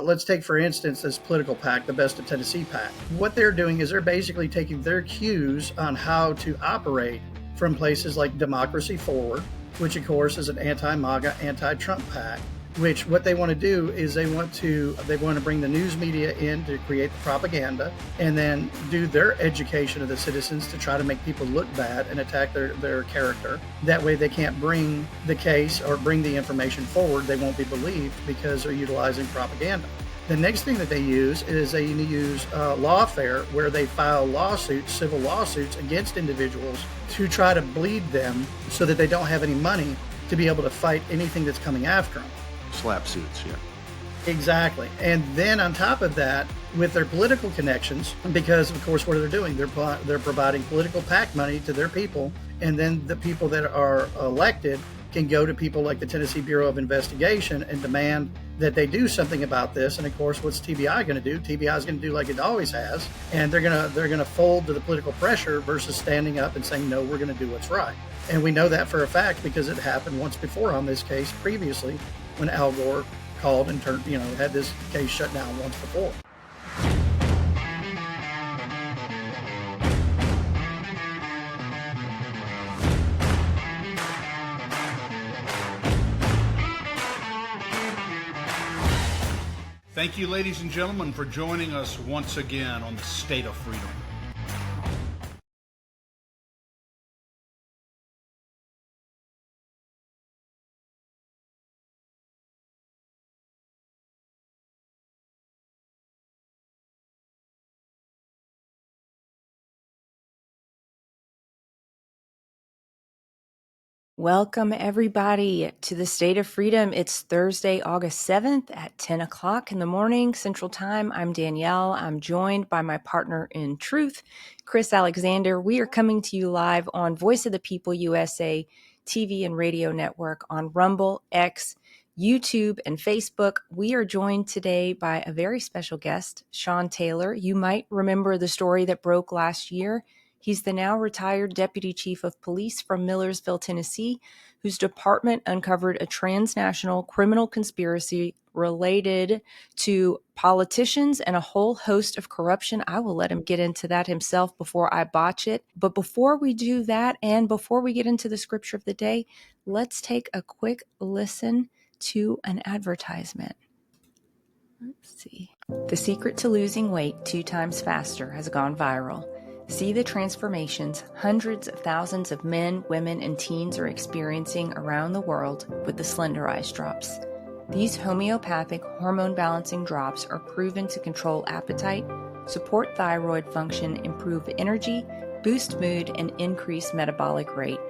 let's take, for instance, this political PAC, the Best of Tennessee PAC. What they're doing is they're basically taking their cues on how to operate from places like Democracy Forward, which of course is an anti-MAGA, anti-Trump PAC, which what they want to do is they want to bring the news media in to create the propaganda and then do their education of the citizens to try to make people look bad and attack their character. That way they can't bring the case or bring the information forward. They won't be believed because they're utilizing propaganda. The next thing that they use is they use lawfare, where they file lawsuits, civil lawsuits against individuals to try to bleed them so that they don't have any money to be able to fight anything that's coming after them. Slap suits, yeah. Exactly. And then on top of that, with their political connections, because of course what are they doing? They're providing political PAC money to their people, and then the people that are elected can go to people like the Tennessee Bureau of Investigation and demand that they do something about this. And of course, what's TBI going to do? TBI is going to do like it always has, and they're going to fold to the political pressure versus standing up and saying, no, we're going to do what's right. And we know that for a fact because it happened once before on this case previously, when Al Gore called and had this case shut down once before. Thank you, ladies and gentlemen, for joining us once again on the State of Freedom. Welcome, everybody, to the State of Freedom. It's Thursday, August 7th at 10 o'clock in the morning, Central Time. I'm Danielle. I'm joined by my partner in truth, Chris Alexander. We are coming to you live on Voice of the People USA TV and radio network on Rumble, X, YouTube, and Facebook. We are joined today by a very special guest, Shawn Taylor. You might remember the story that broke last year. He's the now retired Deputy Chief of Police from Millersville, Tennessee, whose department uncovered a transnational criminal conspiracy related to politicians and a whole host of corruption. I will let him get into that himself before I botch it. But before we do that, and before we get into the scripture of the day, let's take a quick listen to an advertisement. Let's see. The secret to losing weight 2 times faster has gone viral. See the transformations hundreds of thousands of men, women, and teens are experiencing around the world with the Slender Eyes drops. These homeopathic hormone-balancing drops are proven to control appetite, support thyroid function, improve energy, boost mood, and increase metabolic rate.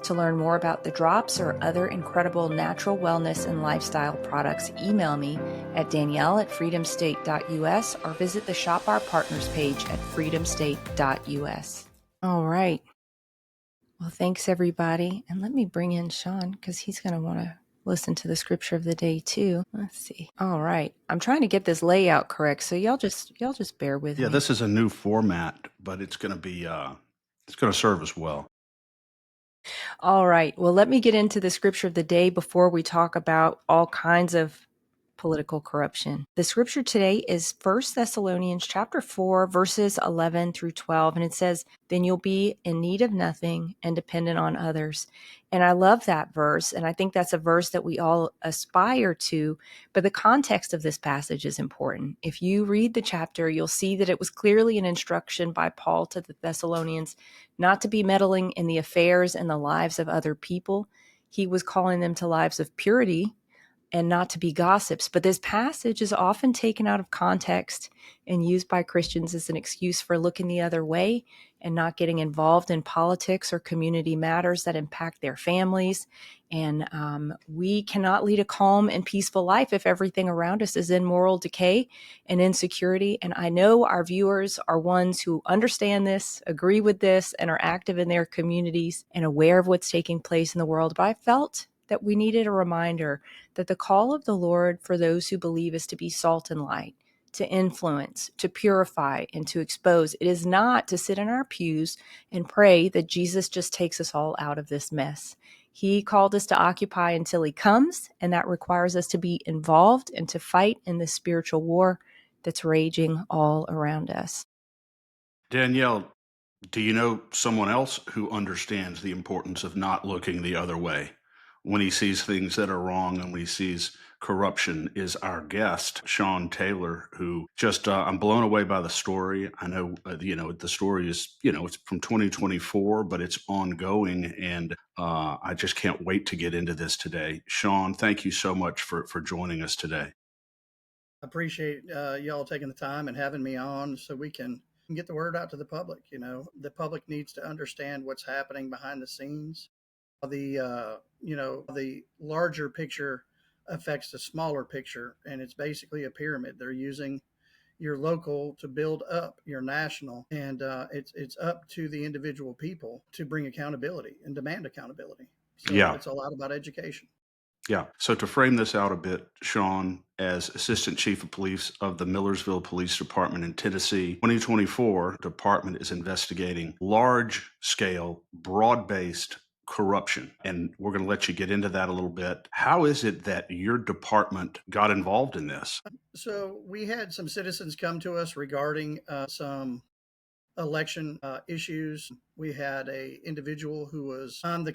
To learn more about the drops or other incredible natural wellness and lifestyle products, email me at danielle@freedomstate.us or visit the Shop Our Partners page at freedomstate.us. All right. Well, thanks, everybody. And let me bring in Shawn because he's going to want to listen to the scripture of the day, too. Let's see. All right. I'm trying to get this layout correct, so y'all just bear with me. Yeah, this is a new format, but it's going to be it's going to serve us well. All right. Well, let me get into the scripture of the day before we talk about all kinds of political corruption. The scripture today is 1 Thessalonians chapter 4, verses 11 through 12. And it says, then you'll be in need of nothing and dependent on others. And I love that verse. And I think that's a verse that we all aspire to. But the context of this passage is important. If you read the chapter, you'll see that it was clearly an instruction by Paul to the Thessalonians not to be meddling in the affairs and the lives of other people. He was calling them to lives of purity and not to be gossips. But this passage is often taken out of context and used by Christians as an excuse for looking the other way and not getting involved in politics or community matters that impact their families. And we cannot lead a calm and peaceful life if everything around us is in moral decay and insecurity. And I know our viewers are ones who understand this, agree with this, and are active in their communities and aware of what's taking place in the world. But I felt that we needed a reminder that the call of the Lord for those who believe is to be salt and light, to influence, to purify, and to expose. It is not to sit in our pews and pray that Jesus just takes us all out of this mess. He called us to occupy until he comes, and that requires us to be involved and to fight in this spiritual war that's raging all around us. Danielle, do you know someone else who understands the importance of not looking the other way when he sees things that are wrong and when he sees corruption? Is our guest, Shawn Taylor, who just, I'm blown away by the story. I know, the story is, it's from 2024, but it's ongoing. And I just can't wait to get into this today. Shawn, thank you so much for joining us today. Appreciate y'all taking the time and having me on so we can get the word out to the public. The public needs to understand what's happening behind the scenes. The larger picture affects the smaller picture, and it's basically a pyramid. They're using your local to build up your national, and it's up to the individual people to bring accountability and demand accountability. So Yeah. it's a lot about education. Yeah. So to frame this out a bit, Shawn, as Assistant Chief of Police of the Millersville Police Department in Tennessee, 2024 department is investigating large scale, broad based corruption. And we're going to let you get into that a little bit. How is it that your department got involved in this? So we had some citizens come to us regarding some election issues. We had a individual who was on the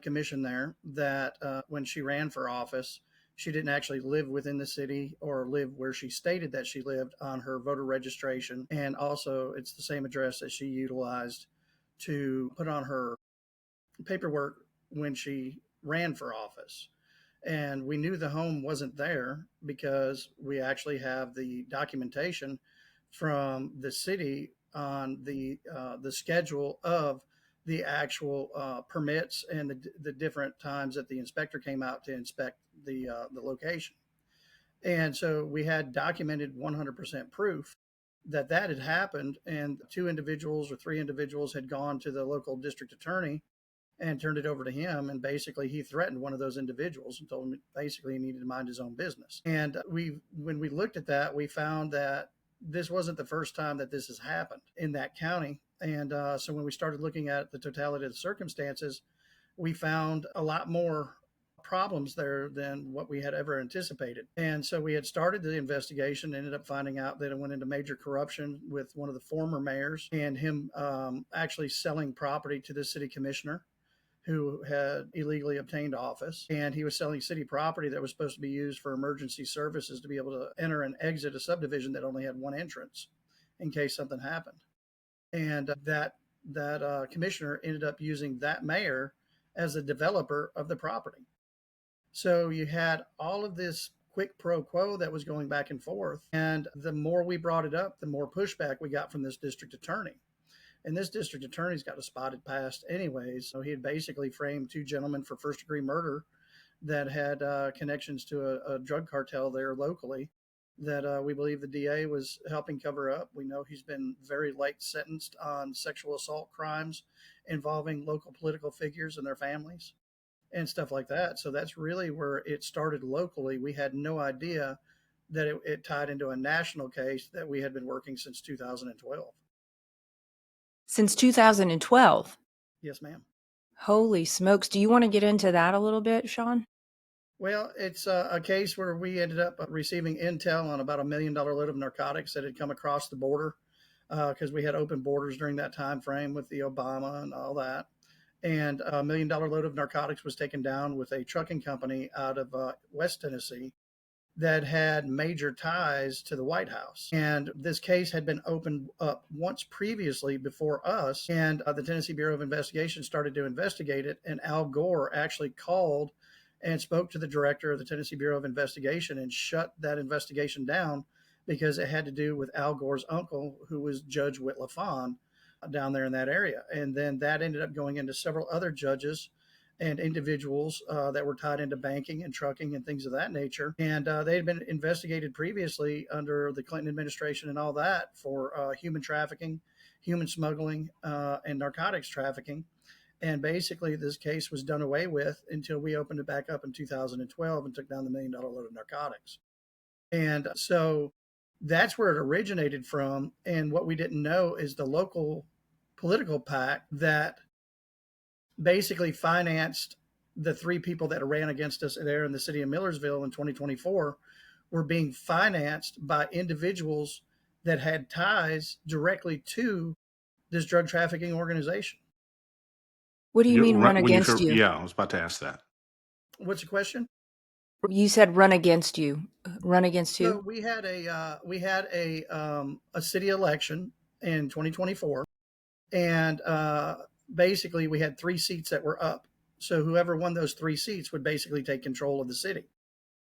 commission there that when she ran for office, she didn't actually live within the city or live where she stated that she lived on her voter registration, and also it's the same address that she utilized to put on her paperwork when she ran for office. And we knew the home wasn't there because we actually have the documentation from the city on the schedule of the actual permits and the different times that the inspector came out to inspect the location. And so we had documented 100% proof that that had happened, and two individuals or three individuals had gone to the local district attorney and turned it over to him. And basically, he threatened one of those individuals and told him basically he needed to mind his own business. And when we looked at that, we found that this wasn't the first time that this has happened in that county. And so when we started looking at the totality of the circumstances, we found a lot more problems there than what we had ever anticipated. And so we had started the investigation, ended up finding out that it went into major corruption with one of the former mayors and him actually selling property to the city commissioner who had illegally obtained office. And he was selling city property that was supposed to be used for emergency services to be able to enter and exit a subdivision that only had one entrance in case something happened. And that commissioner ended up using that mayor as a developer of the property. So you had all of this quick pro quo that was going back and forth. And the more we brought it up, the more pushback we got from this district attorney. And this district attorney's got a spotted past anyways. So he had basically framed two gentlemen for first degree murder that had connections to a drug cartel there locally that we believe the DA was helping cover up. We know he's been very light sentenced on sexual assault crimes involving local political figures and their families and stuff like that. So that's really where it started locally. We had no idea that it tied into a national case that we had been working since 2012. Since 2012. Yes, ma'am. Holy smokes. Do you want to get into that a little bit, Shawn? Well, it's a case where we ended up receiving intel on about $1 million load of narcotics that had come across the border because we had open borders during that time frame with the Obama and all that. And $1 million load of narcotics was taken down with a trucking company out of West Tennessee that had major ties to the White House. And this case had been opened up once previously before us, and the Tennessee Bureau of Investigation started to investigate it. And Al Gore actually called and spoke to the director of the Tennessee Bureau of Investigation and shut that investigation down because it had to do with Al Gore's uncle, who was Judge Whit LaFawn down there in that area. And then that ended up going into several other judges and individuals that were tied into banking and trucking and things of that nature. And they had been investigated previously under the Clinton administration and all that for human trafficking, human smuggling, and narcotics trafficking. And basically, this case was done away with until we opened it back up in 2012 and took down the $1 million load of narcotics. And so that's where it originated from. And what we didn't know is the local political PAC that basically financed the three people that ran against us there in the city of Millersville in 2024 were being financed by individuals that had ties directly to this drug trafficking organization. What do you mean run against you? Yeah, I was about to ask that. What's the question? You said run against you. Run against So who? a city election in 2024, and basically we had 3 seats that were up. So whoever won those 3 seats would basically take control of the city.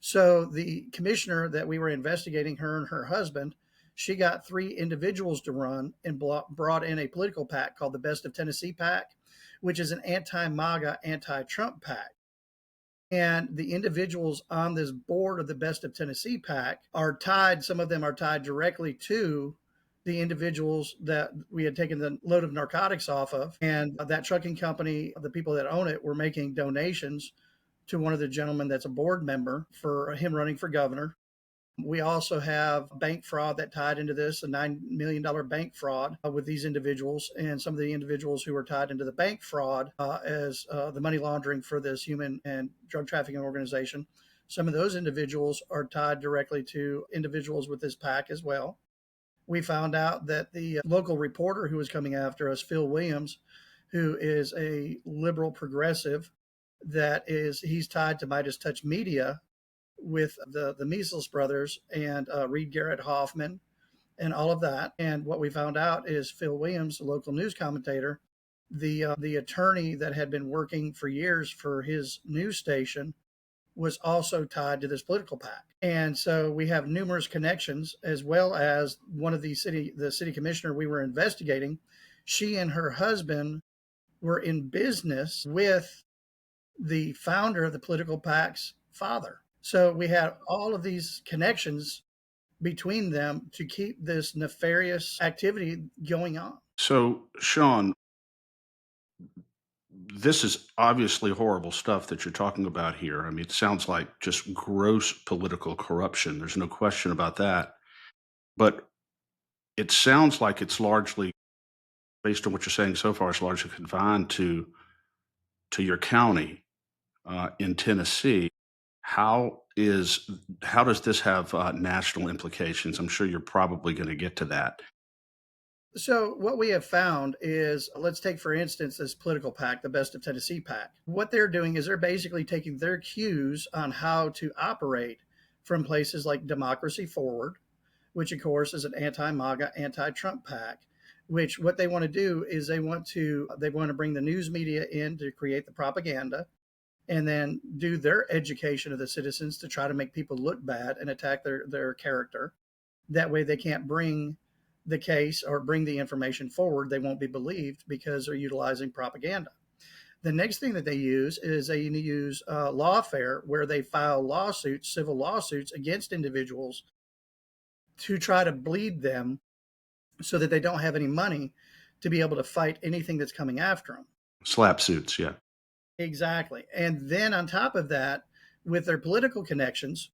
So the commissioner that we were investigating, her and her husband, she got 3 individuals to run and brought in a political PAC called the Best of Tennessee PAC, which is an anti-MAGA, anti-Trump PAC. And the individuals on this board of the Best of Tennessee PAC are tied, some of them are tied directly to the individuals that we had taken the load of narcotics off of. And that trucking company, the people that own it, were making donations to one of the gentlemen that's a board member for him running for governor. We also have bank fraud that tied into this, a $9 million bank fraud with these individuals. And some of the individuals who were tied into the bank fraud as the money laundering for this human and drug trafficking organization, some of those individuals are tied directly to individuals with this PAC as well. We found out that the local reporter who was coming after us, Phil Williams, who is a liberal progressive, he's tied to Midas Touch Media with the Measles brothers and Reed Garrett Hoffman and all of that. And what we found out is Phil Williams, the local news commentator, the attorney that had been working for years for his news station, was also tied to this political PAC. And so we have numerous connections, as well as one of the city commissioner we were investigating. She and her husband were in business with the founder of the political PAC's father. So we had all of these connections between them to keep this nefarious activity going on. So, Shawn, this is obviously horrible stuff that you're talking about here. I mean, it sounds like just gross political corruption. There's no question about that. But it sounds like it's largely, based on what you're saying so far, it's largely confined to your county in Tennessee. How is how does this have national implications? I'm sure you're probably going to get to that. So what we have found is, let's take, for instance, this political PAC, the Best of Tennessee PAC. What they're doing is they're basically taking their cues on how to operate from places like Democracy Forward, which of course is an anti-MAGA, anti-Trump PAC. Which what they want to do is they want to bring the news media in to create the propaganda, and then do their education of the citizens to try to make people look bad and attack their character. That way they can't bring the case or bring the information forward. They won't be believed because they're utilizing propaganda. The next thing that they use is they use lawfare, where they file lawsuits, civil lawsuits against individuals to try to bleed them so that they don't have any money to be able to fight anything that's coming after them. Slap suits, yeah. Exactly. And then on top of that, with their political connections,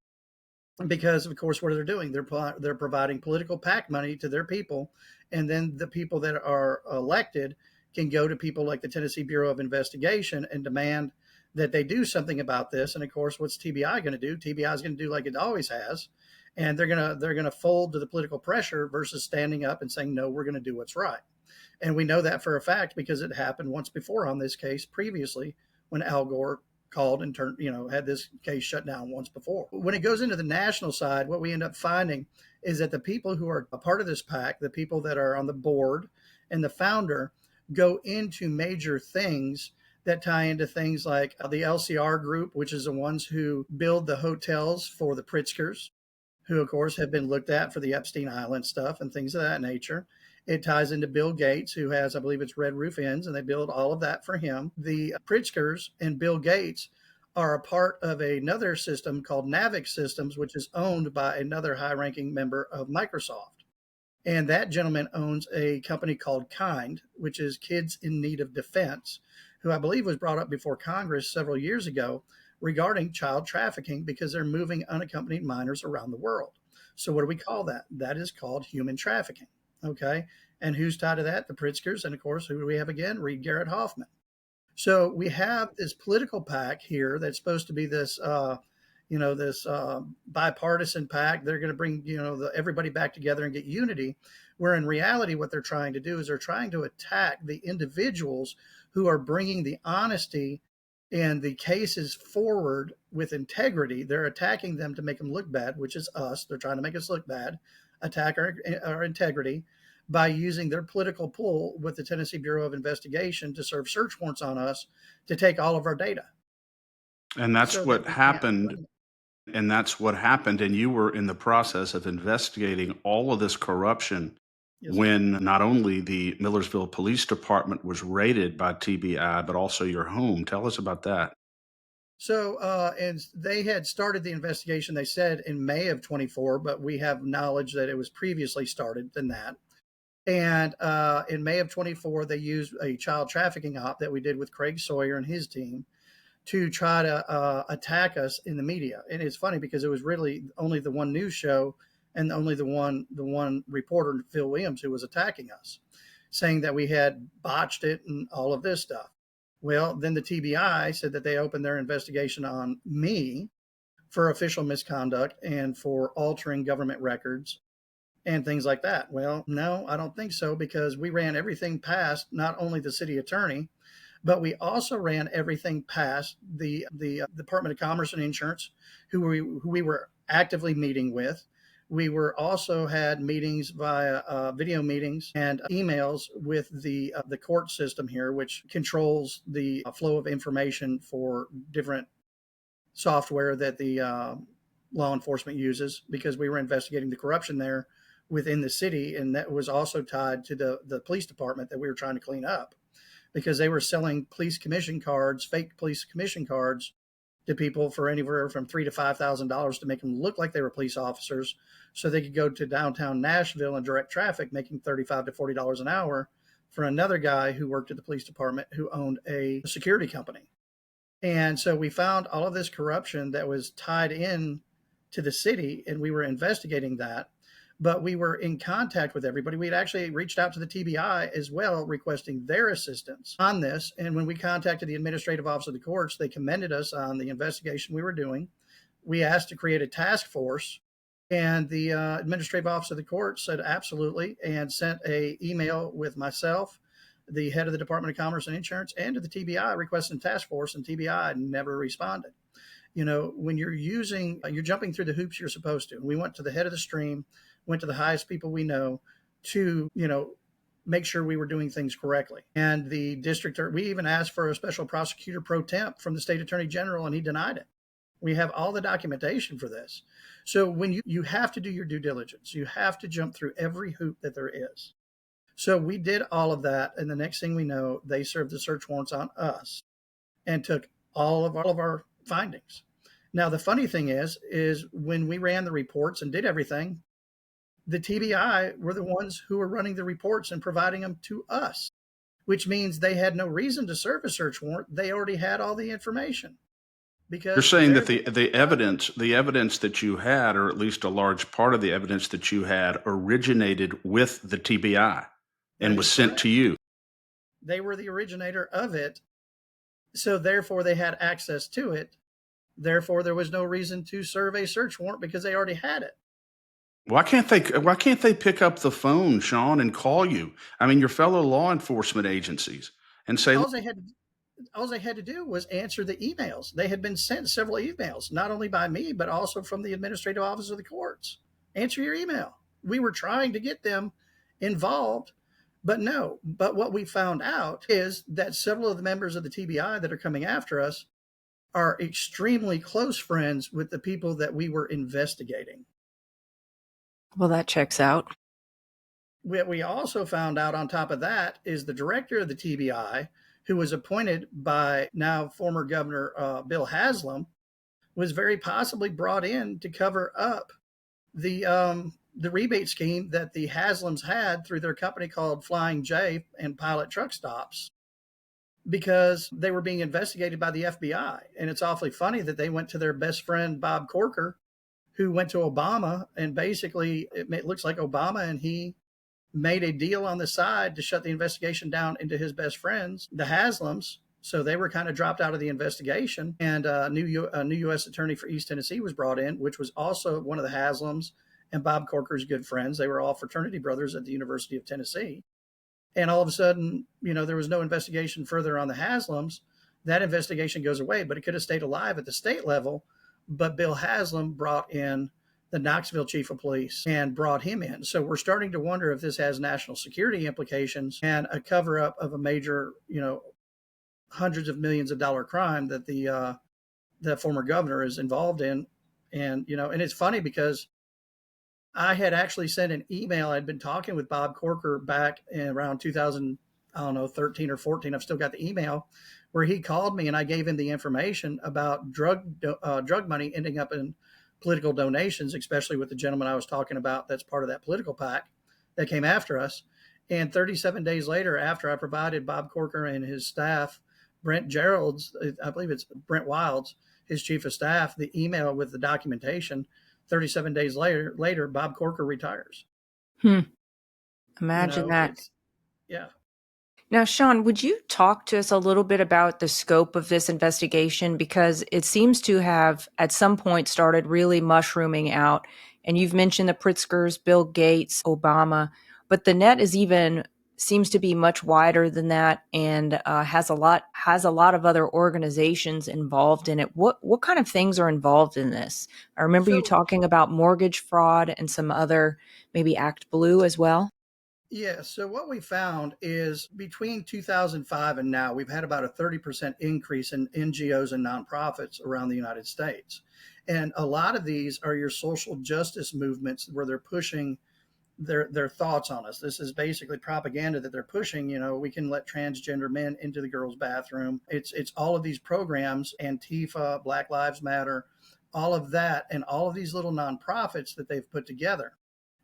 because of course what are they doing? They're providing political PAC money to their people, and then the people that are elected can go to people like the Tennessee Bureau of Investigation and demand that they do something about this. And of course, what's TBI going to do? TBI is going to do like it always has, and they're going to fold to the political pressure versus standing up and saying, no, we're going to do what's right. And we know that for a fact because it happened once before on this case previously, when Al Gore called and had this case shut down once before. When it goes into the national side, what we end up finding is that the people who are a part of this PAC, the people that are on the board and the founder, go into major things that tie into things like the LCR group, which is the ones who build the hotels for the Pritzkers, who of course have been looked at for the Epstein Island stuff and things of that nature. It ties into Bill Gates, who has, I believe it's Red Roof Inns, and they build all of that for him. The Pritzkers and Bill Gates are a part of another system called Navix Systems, which is owned by another high-ranking member of Microsoft. And that gentleman owns a company called Kind, which is Kids in Need of Defense, who I believe was brought up before Congress several years ago regarding child trafficking, because they're moving unaccompanied minors around the world. So what do we call that? That is called human trafficking. Okay. And who's tied to that? The Pritzkers. And of course, who do we have again? Reed Garrett Hoffman. So we have this political pack here that's supposed to be this, this bipartisan pack. They're going to bring, everybody back together and get unity. Where in reality, what they're trying to do is they're trying to attack the individuals who are bringing the honesty and the cases forward with integrity. They're attacking them to make them look bad, which is us. They're trying to make us look bad, attack our integrity by using their political pull with the Tennessee Bureau of Investigation to serve search warrants on us to take all of our data And that's so that what we can't happened. claim it. And that's what happened. And you were in the process of investigating all of this corruption Yes, sir. when not only the Millersville Police Department was raided by TBI, but also your home. Tell us about that. So, and they had started the investigation, they said in May of 24, but we have knowledge that it was previously started than that. And in May of 24, they used a child trafficking op that we did with Craig Sawyer and his team to try to attack us in the media. And it's funny because it was really only the one news show and only the one reporter, Phil Williams, who was attacking us, saying that we had botched it and all of this stuff. Well, then the TBI said that they opened their investigation on me for official misconduct and for altering government records and things like that. Well, no, I don't think so, because we ran everything past not only the city attorney, but we also ran everything past the Department of Commerce and Insurance, who we were actively meeting with. We were also had meetings via video meetings and emails with the court system here, which controls the flow of information for different software that the law enforcement uses, because we were investigating the corruption there within the city, and that was also tied to the police department that we were trying to clean up, because they were selling police commission cards, fake police commission cards, to people for anywhere from $3,000 to $5,000 to make them look like they were police officers, so they could go to downtown Nashville and direct traffic, making $35 to $40 an hour for another guy who worked at the police department who owned a security company. And so we found all of this corruption that was tied in to the city, and we were investigating that. But we were in contact with everybody. We had actually reached out to the TBI as well, requesting their assistance on this. And when we contacted the administrative office of the courts, they commended us on the investigation we were doing. We asked to create a task force, and the administrative office of the court said absolutely, and sent an email with myself, the head of the Department of Commerce and Insurance, and to the TBI requesting a task force, and TBI never responded. When you're jumping through the hoops you're supposed to. And we went to the head of the stream, went to the highest people we know to, make sure we were doing things correctly. And the district, we even asked for a special prosecutor pro temp from the state attorney general, and he denied it. We have all the documentation for this. So when you have to do your due diligence, you have to jump through every hoop that there is. So we did all of that. And the next thing we know, they served the search warrants on us and took all of our findings. Now, the funny thing is when we ran the reports and did everything, the TBI were the ones who were running the reports and providing them to us, which means they had no reason to serve a search warrant. They already had all the information. Because you're saying that the evidence that you had, or at least a large part of the evidence that you had, originated with the TBI and was sent to you. They were the originator of it. So therefore they had access to it. Therefore, there was no reason to serve a search warrant because they already had it. Why can't they pick up the phone, Shawn, and call you? I mean, your fellow law enforcement agencies, and say, all they had to do was answer the emails. They had been sent several emails, not only by me, but also from the administrative office of the courts. Answer your email. We were trying to get them involved, but no. But what we found out is that several of the members of the TBI that are coming after us are extremely close friends with the people that we were investigating. Well, that checks out. What we also found out on top of that is the director of the TBI, who was appointed by now former Governor Bill Haslam, was very possibly brought in to cover up the rebate scheme that the Haslams had through their company called Flying J and Pilot Truck Stops, because they were being investigated by the FBI. And it's awfully funny that they went to their best friend, Bob Corker, who went to Obama, and basically it looks like Obama and he made a deal on the side to shut the investigation down into his best friends, the Haslams, So they were kind of dropped out of the investigation, and a new U.S. attorney for East Tennessee was brought in, which was also one of the Haslams and Bob Corker's good friends. They were all fraternity brothers at the University of Tennessee. And all of a sudden, there was no investigation further on the Haslams. That investigation goes away, but it could have stayed alive at the state level. But Bill Haslam brought in the Knoxville chief of police and brought him in. So we're starting to wonder if this has national security implications and a cover up of a major, hundreds of millions of dollar crime that the former governor is involved in. And it's funny because I had actually sent an email. I'd been talking with Bob Corker back in around 2000, I don't know, 13 or 14. I've still got the email where he called me and I gave him the information about drug money ending up in political donations, especially with the gentleman I was talking about that's part of that political PAC that came after us. And 37 days later, after I provided Bob Corker and his staff, Brent Gerald's, I believe it's Brent Wild's, his chief of staff, the email with the documentation, 37 days later, Bob Corker retires. Imagine that. Yeah. Now, Shawn, would you talk to us a little bit about the scope of this investigation? Because it seems to have, at some point, started really mushrooming out. And you've mentioned the Pritzkers, Bill Gates, Obama, but the net seems to be much wider than that, and has a lot of other organizations involved in it. What kind of things are involved in this? I remember you talking about mortgage fraud and some other, maybe Act Blue as well. Yeah. So what we found is between 2005 and now, we've had about a 30% increase in NGOs and nonprofits around the United States. And a lot of these are your social justice movements where they're pushing their thoughts on us. This is basically propaganda that they're pushing. We can let transgender men into the girls' bathroom. It's all of these programs, Antifa, Black Lives Matter, all of that, and all of these little nonprofits that they've put together.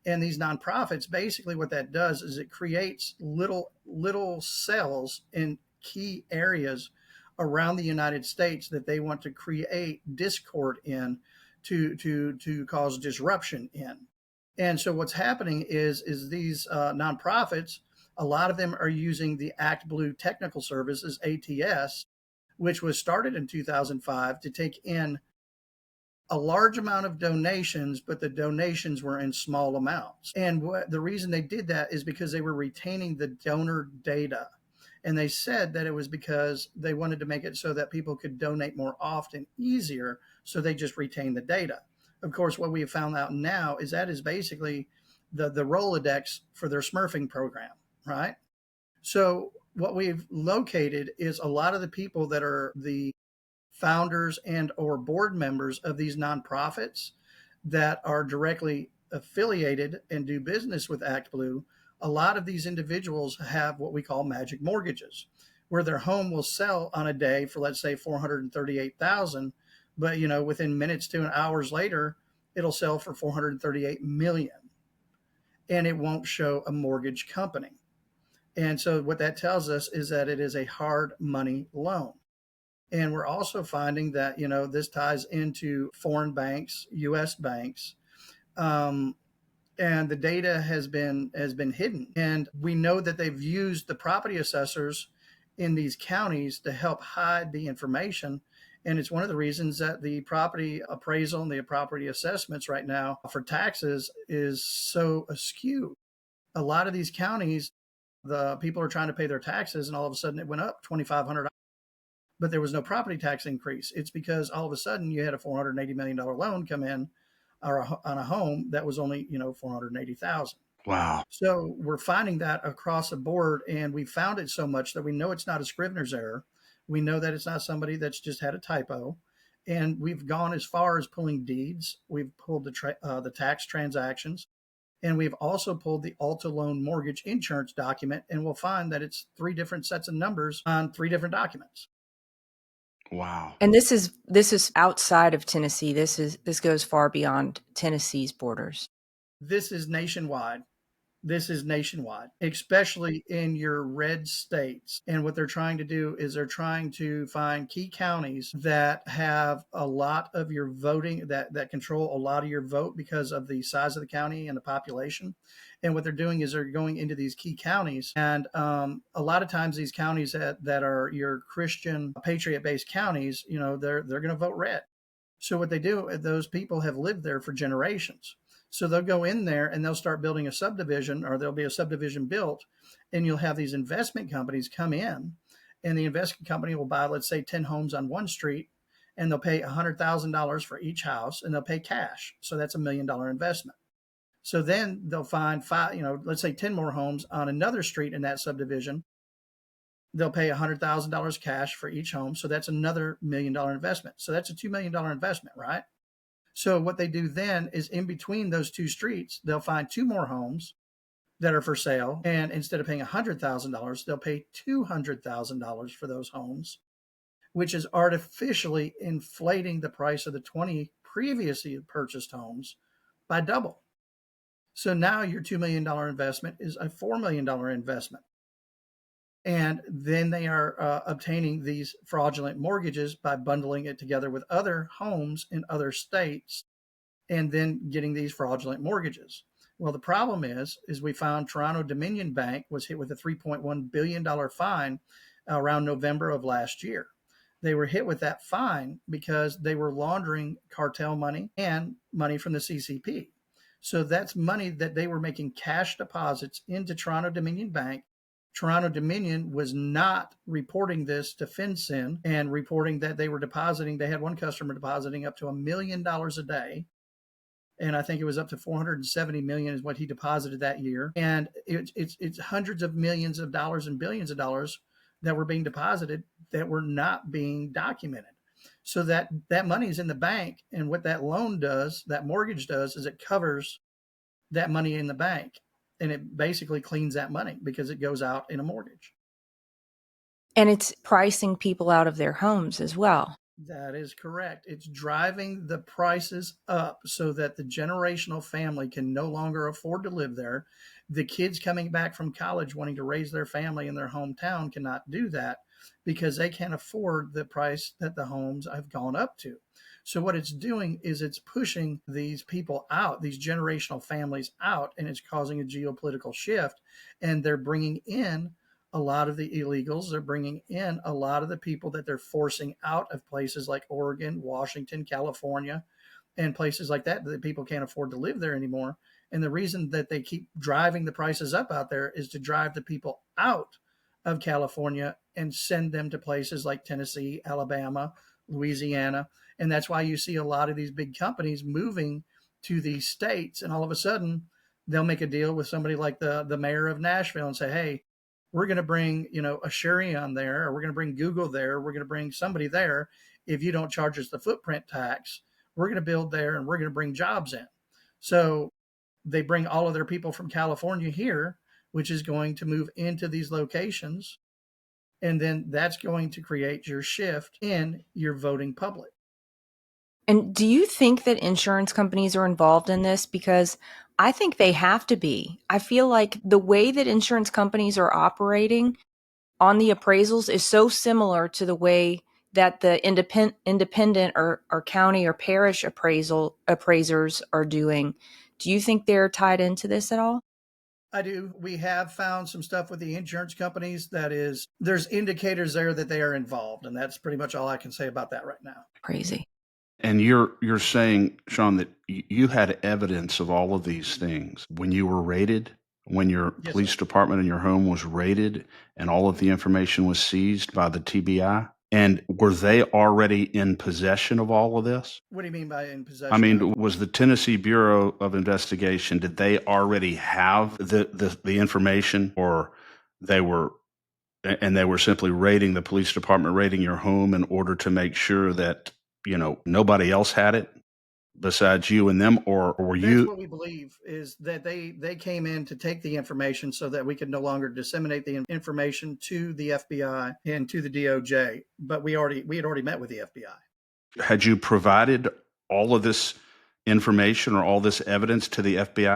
And these nonprofits, basically what that does is it creates little cells in key areas around the United States that they want to create discord in to cause disruption in. And so what's happening is these nonprofits, a lot of them are using the Act Blue Technical Services, ATS, which was started in 2005 to take in a large amount of donations, but the donations were in small amounts. And the reason they did that is because they were retaining the donor data. And they said that it was because they wanted to make it so that people could donate more often, easier, so they just retain the data. Of course, what we have found out now is that is basically the Rolodex for their smurfing program, right? So what we've located is a lot of the people that are the founders and or board members of these nonprofits that are directly affiliated and do business with Act Blue. A lot of these individuals have what we call magic mortgages, where their home will sell on a day for, let's say, $438,000, but within minutes to hours later, it'll sell for $438 million, and it won't show a mortgage company. And so what that tells us is that it is a hard money loan. And we're also finding that, this ties into foreign banks, U.S. banks, and the data has been hidden. And we know that they've used the property assessors in these counties to help hide the information. And it's one of the reasons that the property appraisal and the property assessments right now for taxes is so askew. A lot of these counties, the people are trying to pay their taxes, and all of a sudden it went up $2,500. But there was no property tax increase. It's because all of a sudden you had a $480 million loan come in on a home that was only, $480,000. Wow. So we're finding that across the board, and we found it so much that we know it's not a Scrivener's error. We know that it's not somebody that's just had a typo. And we've gone as far as pulling deeds. We've pulled the tax transactions. And we've also pulled the Alta Loan mortgage insurance document, and we'll find that it's 3 different sets of numbers on 3 different documents. Wow. And this is outside of Tennessee. This goes far beyond Tennessee's borders. This is nationwide. This is nationwide, especially in your red states. And what they're trying to do is they're trying to find key counties that have a lot of your voting, that control a lot of your vote because of the size of the county and the population. And what they're doing is they're going into these key counties. And a lot of times these counties that are your Christian patriot based counties, they're going to vote red. So what they do, those people have lived there for generations. So they'll go in there and they'll start building a subdivision, or there'll be a subdivision built, and you'll have these investment companies come in, and the investment company will buy, let's say, 10 homes on one street, and they'll pay $100,000 for each house, and they'll pay cash. So that's $1 million investment. So then they'll find five, let's say 10 more homes on another street in that subdivision. They'll pay $100,000 cash for each home. So that's another $1 million investment. So that's a $2 million investment, right? So what they do then is in between those two streets, they'll find two more homes that are for sale. And instead of paying $100,000, they'll pay $200,000 for those homes, which is artificially inflating the price of the 20 previously purchased homes by double. So now your $2 million investment is a $4 million investment. And then they are obtaining these fraudulent mortgages by bundling it together with other homes in other states and then getting these fraudulent mortgages. Well, the problem is we found Toronto Dominion Bank was hit with a $3.1 billion fine around November of last year. They were hit with that fine because they were laundering cartel money and money from the CCP. So that's money that they were making cash deposits into Toronto Dominion Bank. Toronto Dominion was not reporting this to FinCEN and reporting that they were depositing. They had one customer depositing up to $1 million a day. And I think it was up to 470 million is what he deposited that year. And it's hundreds of millions of dollars and billions of dollars that were being deposited that were not being documented. So that money is in the bank. And what that loan does, that mortgage does, is it covers that money in the bank. And it basically cleans that money because it goes out in a mortgage. And it's pricing people out of their homes as well. That is correct. It's driving the prices up so that the generational family can no longer afford to live there. The kids coming back from college wanting to raise their family in their hometown cannot do that because they can't afford the price that the homes have gone up to. So what it's doing is it's pushing these people out, these generational families out, and it's causing a geopolitical shift. And they're bringing in a lot of the illegals. They're bringing in a lot of the people that they're forcing out of places like Oregon, Washington, California, and places like that people can't afford to live there anymore. And the reason that they keep driving the prices up out there is to drive the people out of California and send them to places like Tennessee, Alabama, Louisiana. And that's why you see a lot of these big companies moving to these states. And all of a sudden, they'll make a deal with somebody like the mayor of Nashville and say, hey, we're going to bring, a Sherry on there, or we're going to bring Google there. We're going to bring somebody there. If you don't charge us the footprint tax, we're going to build there and we're going to bring jobs in. So they bring all of their people from California here, which is going to move into these locations. And then that's going to create your shift in your voting public. And do you think that insurance companies are involved in this? Because I think they have to be. I feel like the way that insurance companies are operating on the appraisals is so similar to the way that the independent or county or parish appraisers are doing. Do you think they're tied into this at all? I do. We have found some stuff with the insurance companies there's indicators there that they are involved. And that's pretty much all I can say about that right now. Crazy. And you're saying, Shawn, that you had evidence of all of these things when you were raided, when your Yes, police sir. department and your home was raided, and all of the information was seized by the TBI. And were they already in possession of all of this? What do you mean by in possession? I mean, was the Tennessee Bureau of Investigation, did they already have the information, or they were simply raiding the police department, raiding your home in order to make sure that, nobody else had it besides you and them, or were That's you? what we believe is that they came in to take the information so that we could no longer disseminate the information to the FBI and to the DOJ. But we had already met with the FBI. Had you provided all of this information or all this evidence to the FBI?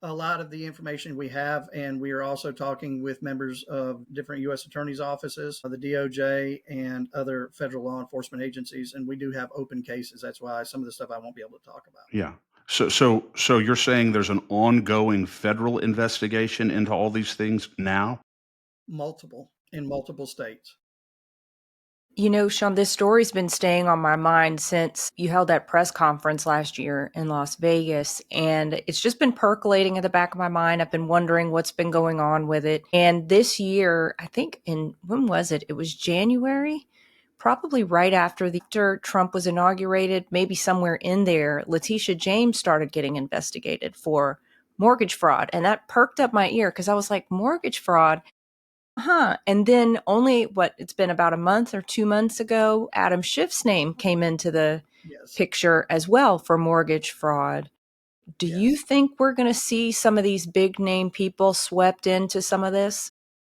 A lot of the information we have, and we are also talking with members of different U.S. attorneys' offices, the DOJ, and other federal law enforcement agencies. And we do have open cases. That's why some of the stuff I won't be able to talk about. Yeah. So you're saying there's an ongoing federal investigation into all these things now? Multiple in multiple states. You know, Shawn, this story's been staying on my mind since you held that press conference last year in Las Vegas, and it's just been percolating at the back of my mind. I've been wondering what's been going on with it. And this year, I think when was it? It was January, probably right after Trump was inaugurated, maybe somewhere in there, Letitia James started getting investigated for mortgage fraud. And that perked up my ear because I was like, mortgage fraud? Huh. And then it's been about a month or 2 months ago, Adam Schiff's name came into the Yes. picture as well for mortgage fraud. Do you Yes. think we're going to see some of these big name people swept into some of this?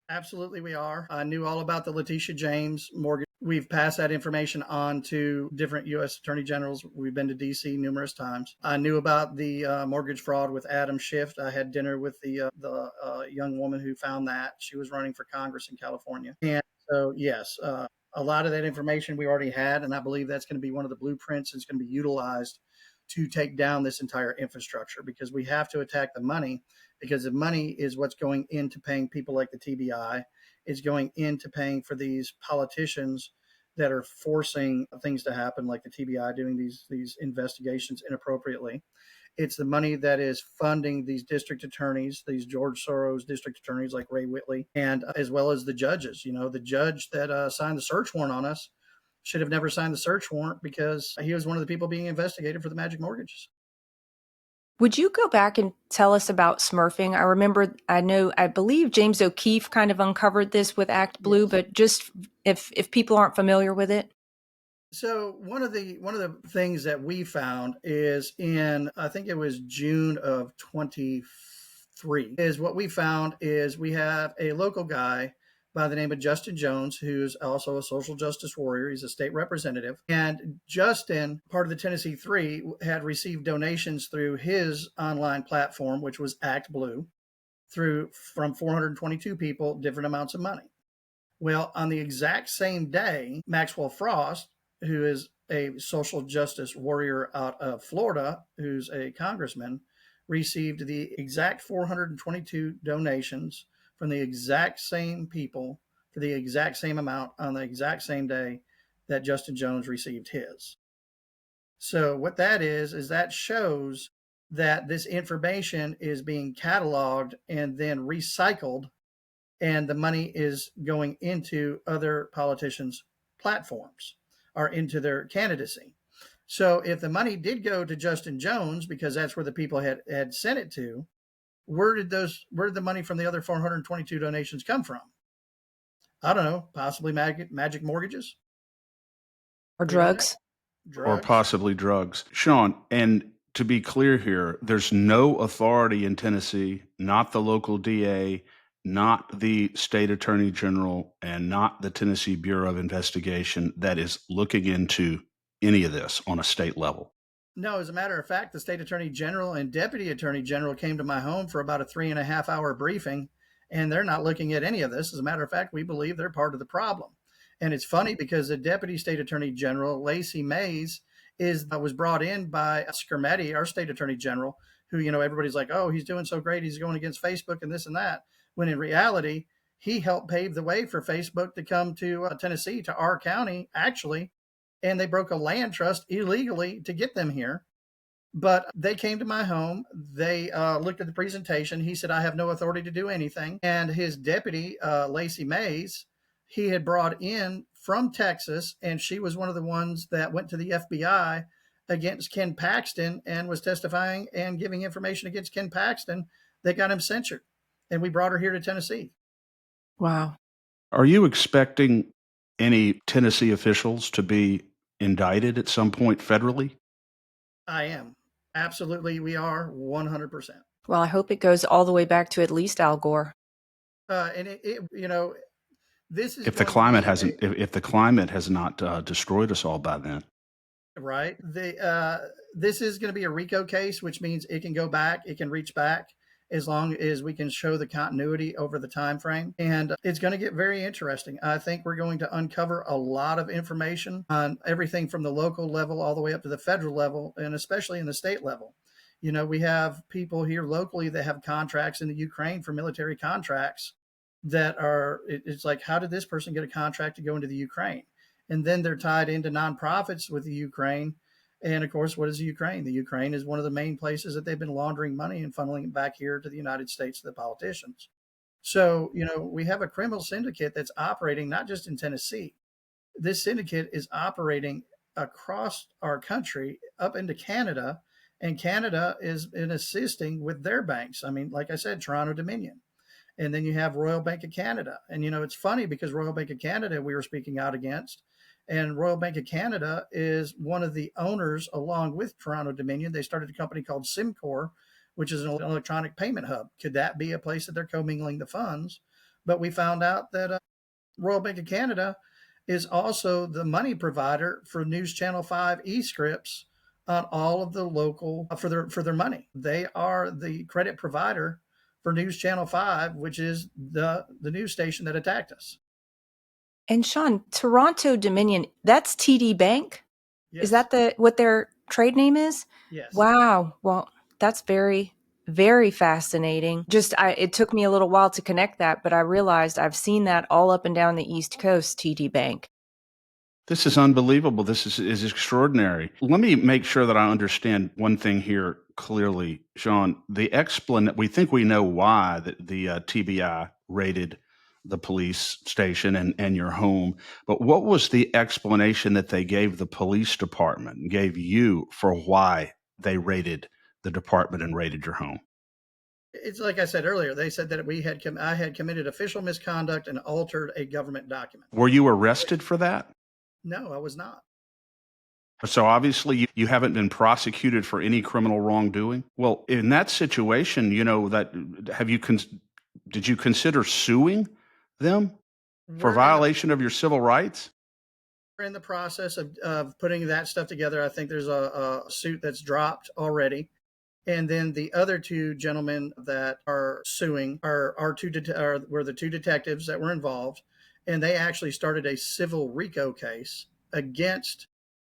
Absolutely, we are. I knew all about the Letitia James mortgage. We've passed that information on to different U.S. attorney generals. We've been to D.C. numerous times. I knew about the mortgage fraud with Adam Schiff. I had dinner with the young woman who found that. She was running for Congress in California. And so, yes, a lot of that information we already had, and I believe that's going to be one of the blueprints that's going to be utilized to take down this entire infrastructure, because we have to attack the money, because the money is what's going into paying people like the TBI, is going into paying for these politicians that are forcing things to happen, like the TBI doing these investigations inappropriately. It's the money that is funding these district attorneys, these George Soros district attorneys like Ray Whitley, and as well as the judges. You know, the judge that signed the search warrant on us should have never signed the search warrant because he was one of the people being investigated for the magic mortgages. Would you go back and tell us about smurfing? I believe James O'Keefe kind of uncovered this with Act Blue, Yes. but just if people aren't familiar with it. So one of the things that we found is in, I think it was June of 23, is what we found is we have a local guy by the name of Justin Jones, who's also a social justice warrior. He's a state representative. And Justin, part of the Tennessee Three, had received donations through his online platform, which was Act Blue, from 422 people, different amounts of money. Well, on the exact same day, Maxwell Frost, who is a social justice warrior out of Florida, who's a congressman, received the exact 422 donations from the exact same people for the exact same amount on the exact same day that Justin Jones received his. So what that is that shows that this information is being cataloged and then recycled, and the money is going into other politicians' platforms or into their candidacy. So if the money did go to Justin Jones, because that's where the people had sent it to, where did the money from the other 422 donations come from? I don't know, possibly magic mortgages Or we don't know. drugs? Or Drugs. possibly drugs. Shawn, and to be clear here, there's no authority in Tennessee, not the local DA, not the state attorney general, and not the Tennessee Bureau of Investigation that is looking into any of this on a state level. No, as a matter of fact, the state attorney general and deputy attorney general came to my home for about a 3.5 hour briefing, and they're not looking at any of this. As a matter of fact, we believe they're part of the problem. And it's funny because the deputy state attorney general, Lacey Mays, was brought in by Skermetti, our state attorney general, who, everybody's like, oh, he's doing so great, he's going against Facebook and this and that. When in reality, he helped pave the way for Facebook to come to Tennessee, to our county, actually, and they broke a land trust illegally to get them here. But they came to my home. They looked at the presentation. He said, I have no authority to do anything. And his deputy, Lacey Mays, he had brought in from Texas, and she was one of the ones that went to the FBI against Ken Paxton and was testifying and giving information against Ken Paxton that got him censured. And we brought her here to Tennessee. Wow. Are you expecting any Tennessee officials to be indicted at some point federally? I am. Absolutely, we are 100%. Well, I hope it goes all the way back to at least Al Gore. And this is If the climate has not destroyed us all by then. Right. This is going to be a RICO case, which means it can go back, it can reach back, as long as we can show the continuity over the time frame. And it's going to get very interesting. I think we're going to uncover a lot of information on everything from the local level all the way up to the federal level, and especially in the state level. We have people here locally that have contracts in the Ukraine for military contracts that it's like, how did this person get a contract to go into the Ukraine? And then they're tied into nonprofits with the Ukraine. And of course, what is the Ukraine? The Ukraine is one of the main places that they've been laundering money and funneling it back here to the United States to the politicians. So, we have a criminal syndicate that's operating not just in Tennessee. This syndicate is operating across our country up into Canada, and Canada is in assisting with their banks. I mean, like I said, Toronto Dominion. And then you have Royal Bank of Canada. And, it's funny because Royal Bank of Canada, we were speaking out against. And Royal Bank of Canada is one of the owners, along with Toronto Dominion. They started a company called SimCorp, which is an electronic payment hub. Could that be a place that they're commingling the funds? But we found out that Royal Bank of Canada is also the money provider for News Channel 5 e-scripts on all of the local for their money. They are the credit provider for News Channel 5, which is the news station that attacked us. And Shawn, Toronto Dominion, that's TD Bank? Yes. Is that what their trade name is? Yes. Wow. Well, that's very, very fascinating. It took me a little while to connect that, but I realized I've seen that all up and down the East Coast, TD Bank. This is unbelievable. This is extraordinary. Let me make sure that I understand one thing here clearly, Shawn. We think we know why the TBI raided the police station and your home, but what was the explanation that they gave the police department and gave you for why they raided the department and raided your home? It's like I said earlier. They said that I had committed official misconduct and altered a government document. Were you arrested for that? No, I was not. So obviously you haven't been prosecuted for any criminal wrongdoing. Well, in that situation, did you consider suing them for violation of your civil rights? We're in the process of putting that stuff together. I think there's a suit that's dropped already. And then the other two gentlemen that are suing were the two detectives that were involved. And they actually started a civil RICO case against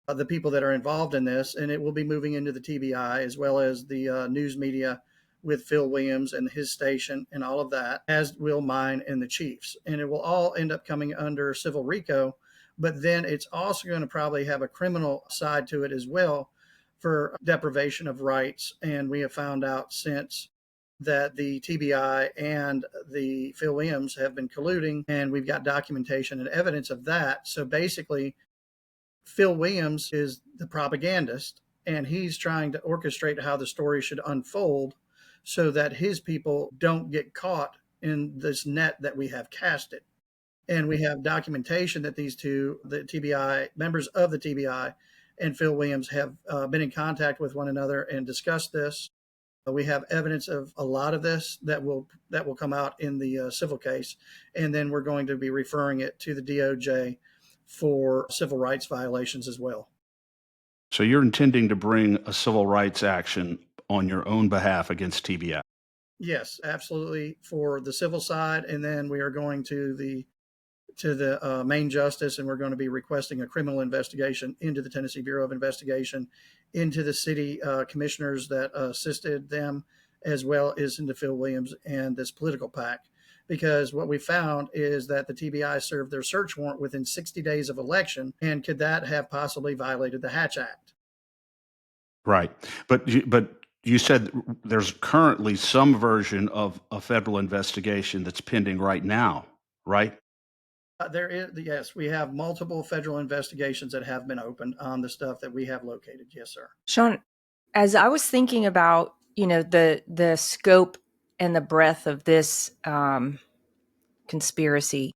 the people that are involved in this. And it will be moving into the TBI, as well as the news media with Phil Williams and his station and all of that, as will mine and the chiefs. And it will all end up coming under civil RICO. But then it's also going to probably have a criminal side to it as well for deprivation of rights. And we have found out since that the TBI and the Phil Williams have been colluding, and we've got documentation and evidence of that. So basically, Phil Williams is the propagandist, and he's trying to orchestrate how the story should unfold so that his people don't get caught in this net that we have casted. And we have documentation that these two, the TBI, members of the TBI and Phil Williams have been in contact with one another and discussed this. We have evidence of a lot of this that will come out in the civil case, and then we're going to be referring it to the DOJ for civil rights violations as well. So you're intending to bring a civil rights action on your own behalf against TBI? Yes, absolutely, for the civil side, and then we are going to the main justice, and we're going to be requesting a criminal investigation into the Tennessee Bureau of Investigation, into the city commissioners that assisted them, as well as into Phil Williams and this political PAC. Because what we found is that the TBI served their search warrant within 60 days of election, and could that have possibly violated the Hatch Act? Right. But you said there's currently some version of a federal investigation that's pending right now, right? There is, yes, we have multiple federal investigations that have been opened on the stuff that we have located. Yes, sir. Shawn, as I was thinking about, the scope and the breadth of this conspiracy,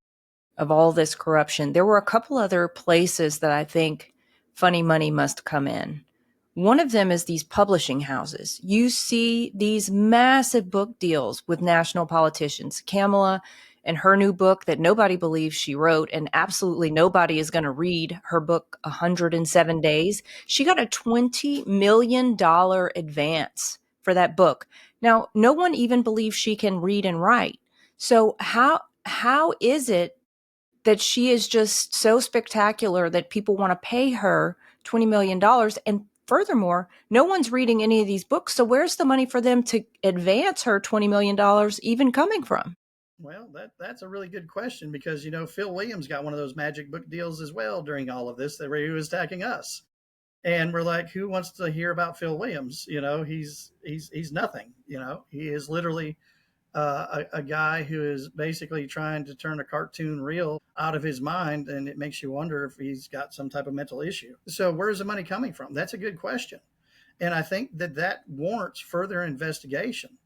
of all this corruption, there were a couple other places that I think funny money must come in. One of them is these publishing houses. You see these massive book deals with national politicians. Kamala and her new book that nobody believes she wrote, and absolutely nobody is going to read her book, 107 Days. She got a $20 million advance for that book. Now, no one even believes she can read and write. So how is it that she is just so spectacular that people want to pay her $20 million? And furthermore, no one's reading any of these books. So where's the money for them to advance her $20 million even coming from? Well, that's a really good question because Phil Williams got one of those magic book deals as well during all of this that he was attacking us, and we're like, who wants to hear about Phil Williams? He's nothing. He is literally a guy who is basically trying to turn a cartoon reel out of his mind, and it makes you wonder if he's got some type of mental issue. So where's the money coming from? That's a good question. And I think that warrants further investigation.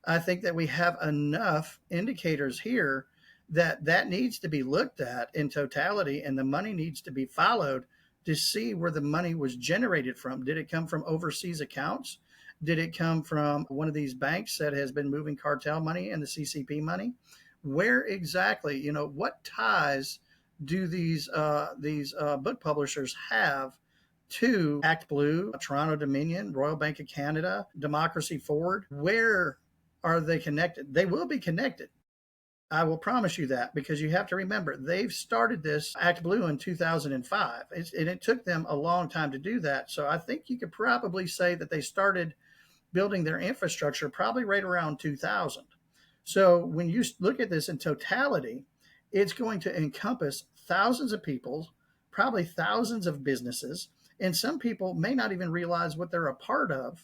I think that we have enough indicators here that needs to be looked at in totality, and the money needs to be followed to see where the money was generated from. Did it come from overseas accounts? Did it come from one of these banks that has been moving cartel money and the CCP money? Where exactly, what ties do these book publishers have to Act Blue, Toronto Dominion, Royal Bank of Canada, Democracy Forward? Where are they connected? They will be connected. I will promise you that, because you have to remember they've started this Act Blue in 2005, and it took them a long time to do that. So I think you could probably say that they started building their infrastructure probably right around 2000. So when you look at this in totality, it's going to encompass thousands of people, probably thousands of businesses, and some people may not even realize what they're a part of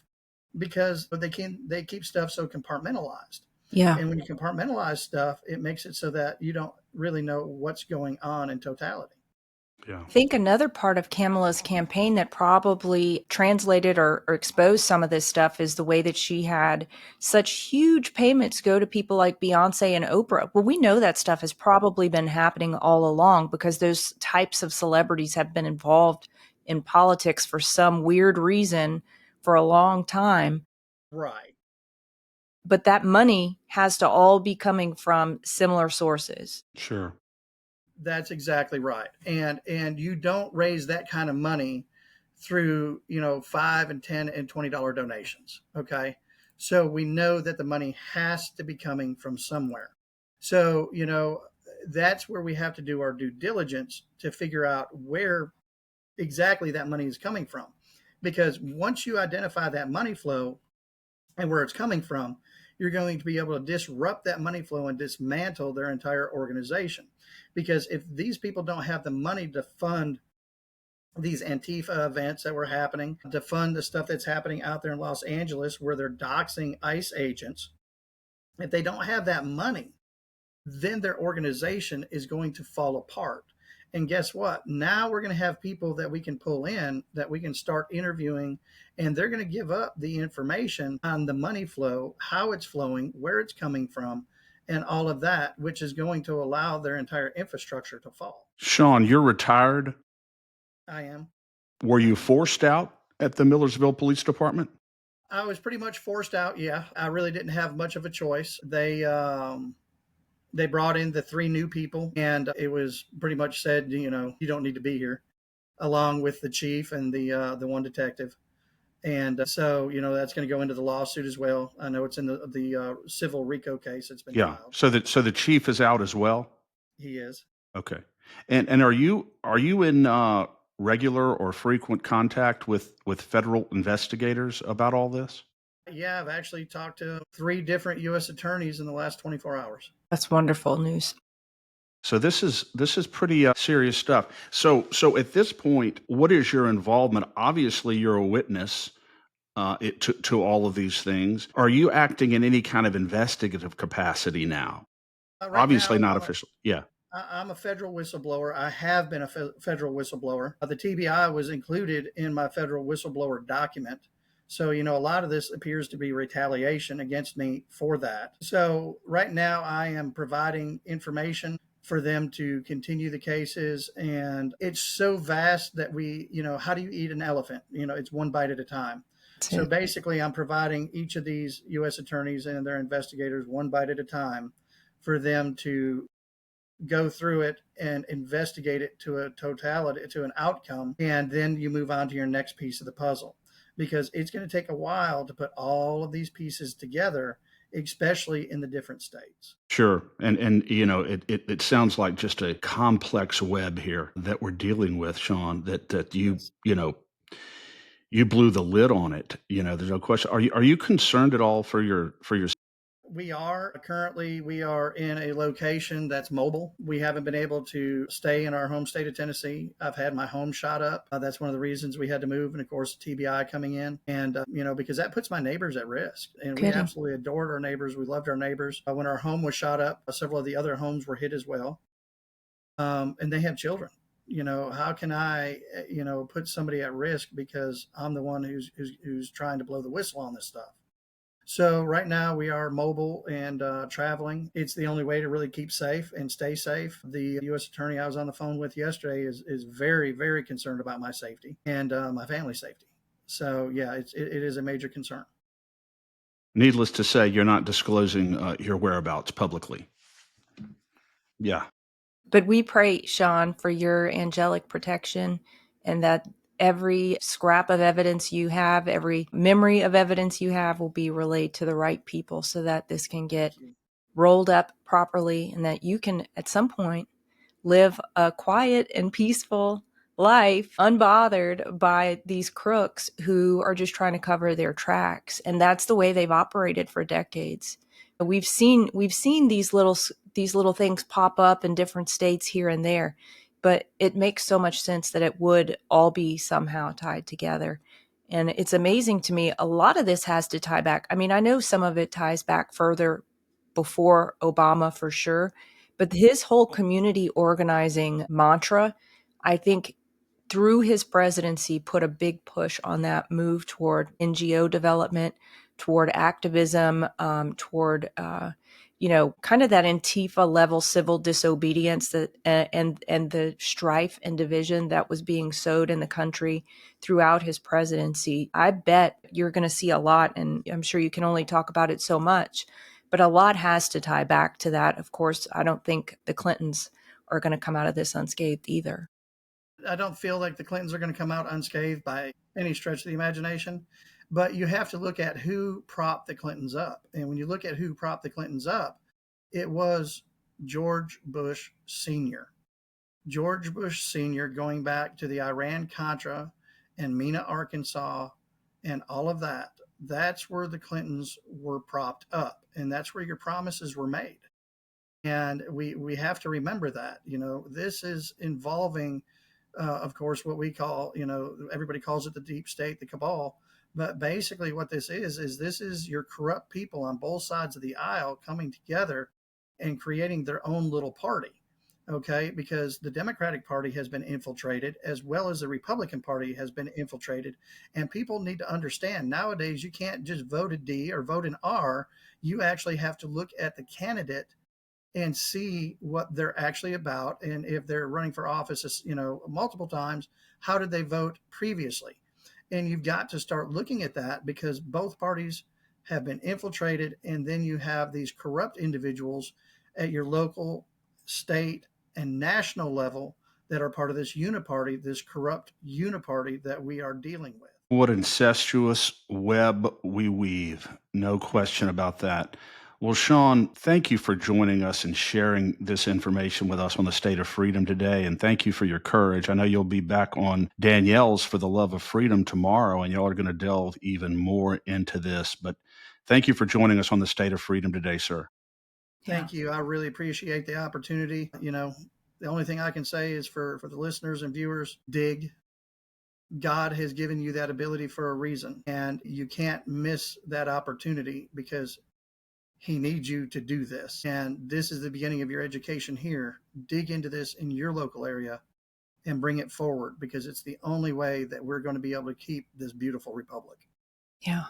because they keep stuff so compartmentalized. Yeah. And when you compartmentalize stuff, it makes it so that you don't really know what's going on in totality. Yeah. I think another part of Kamala's campaign that probably translated or exposed some of this stuff is the way that she had such huge payments go to people like Beyonce and Oprah. Well, we know that stuff has probably been happening all along because those types of celebrities have been involved in politics for some weird reason for a long time. Right. But that money has to all be coming from similar sources. Sure. That's exactly right. And you don't raise that kind of money through, $5 and $10 and $20 donations. Okay. So we know that the money has to be coming from somewhere. So, that's where we have to do our due diligence to figure out where exactly that money is coming from. Because once you identify that money flow and where it's coming from, you're going to be able to disrupt that money flow and dismantle their entire organization. Because if these people don't have the money to fund these Antifa events that were happening, to fund the stuff that's happening out there in Los Angeles where they're doxing ICE agents, if they don't have that money, then their organization is going to fall apart. And guess what? Now we're going to have people that we can pull in, that we can start interviewing, and they're going to give up the information on the money flow, how it's flowing, where it's coming from, and all of that, which is going to allow their entire infrastructure to fall. Shawn, you're retired. I am. Were you forced out at the Millersville Police Department? I was pretty much forced out. Yeah, I really didn't have much of a choice. They brought in the 3 new people, and it was pretty much said, you don't need to be here, along with the chief and the one detective. And so, that's going to go into the lawsuit as well. I know it's in the civil RICO case that's been filed. So the chief is out as well. He is. Okay. And are you in regular or frequent contact with federal investigators about all this? Yeah, I've actually talked to 3 different U.S. attorneys in the last 24 hours. That's wonderful news. So this is pretty serious stuff. So at this point, what is your involvement? Obviously, you're a witness to all of these things. Are you acting in any kind of investigative capacity now? Right Obviously now, not official. Yeah. I'm a federal whistleblower. I have been a federal whistleblower. The TBI was included in my federal whistleblower document. So, a lot of this appears to be retaliation against me for that. So right now I am providing information for them to continue the cases. And it's so vast that how do you eat an elephant? It's one bite at a time. So basically I'm providing each of these U.S. attorneys and their investigators one bite at a time for them to go through it and investigate it to a totality, to an outcome. And then you move on to your next piece of the puzzle. because it's going to take a while to put all of these pieces together, especially in the different states. Sure. And it sounds like just a complex web here that we're dealing with, Shawn, that Yes. you blew the lid on it. There's no question. Are you concerned at all for your We are in a location that's mobile. We haven't been able to stay in our home state of Tennessee. I've had my home shot up. That's one of the reasons we had to move. And of course, TBI coming in. And, because that puts my neighbors at risk. And we Kidding. absolutely adored our neighbors. We loved our neighbors. When our home was shot up, several of the other homes were hit as well. And they have children. How can I, put somebody at risk because I'm the one who's trying to blow the whistle on this stuff? So right now we are mobile and traveling. It's the only way to really keep safe and stay safe. The U.S. attorney I was on the phone with yesterday is very, very concerned about my safety and my family's safety. So yeah, it is a major concern. Needless to say, you're not disclosing your whereabouts publicly. Yeah. But we pray, Shawn, for your angelic protection, and that every scrap of evidence you have, every memory of evidence you have will be relayed to the right people so that this can get rolled up properly and that you can, at some point, live a quiet and peaceful life unbothered by these crooks who are just trying to cover their tracks. And that's the way they've operated for decades. We've seen these little things pop up in different states here and there, but it makes so much sense that it would all be somehow tied together. And it's amazing to me. A lot of this has to tie back. I mean, I know some of it ties back further before Obama for sure, but his whole community organizing mantra, I think through his presidency, put a big push on that move toward NGO development, toward activism, toward kind of that Antifa level civil disobedience that and the strife and division that was being sowed in the country throughout his presidency. I bet you're going to see a lot, and I'm sure you can only talk about it so much, but a lot has to tie back to that. Of course, I don't think the Clintons are going to come out of this unscathed either. I don't feel like the Clintons are going to come out unscathed by any stretch of the imagination, but you have to look at who propped the Clintons up. And when you look at who propped the Clintons up, it was George Bush Sr. George Bush Sr. going back to the Iran-Contra and Mena, Arkansas, and all of that. That's where the Clintons were propped up, and that's where your promises were made. And we have to remember that. This is involving of course, what we call, everybody calls it the deep state, the cabal. But basically what this is this is your corrupt people on both sides of the aisle coming together and creating their own little party. Okay, because the Democratic Party has been infiltrated as well as the Republican Party has been infiltrated. And people need to understand nowadays you can't just vote a D or vote an R. You actually have to look at the candidate and see what they're actually about. And if they're running for office, multiple times, how did they vote previously? And you've got to start looking at that because both parties have been infiltrated. And then you have these corrupt individuals at your local, state, and national level that are part of this uniparty, this corrupt uniparty that we are dealing with. What incestuous web we weave. No question about that. Well, Shawn, thank you for joining us and sharing this information with us on the State of Freedom today. And thank you for your courage. I know you'll be back on Danielle's For the Love of Freedom tomorrow, and y'all are going to delve even more into this. But thank you for joining us on the State of Freedom today, sir. Thank you. I really appreciate the opportunity. The only thing I can say is for the listeners and viewers, dig. God has given you that ability for a reason, and you can't miss that opportunity because he needs you to do this. And this is the beginning of your education here. Dig into this in your local area and bring it forward because it's the only way that we're going to be able to keep this beautiful republic. Yeah,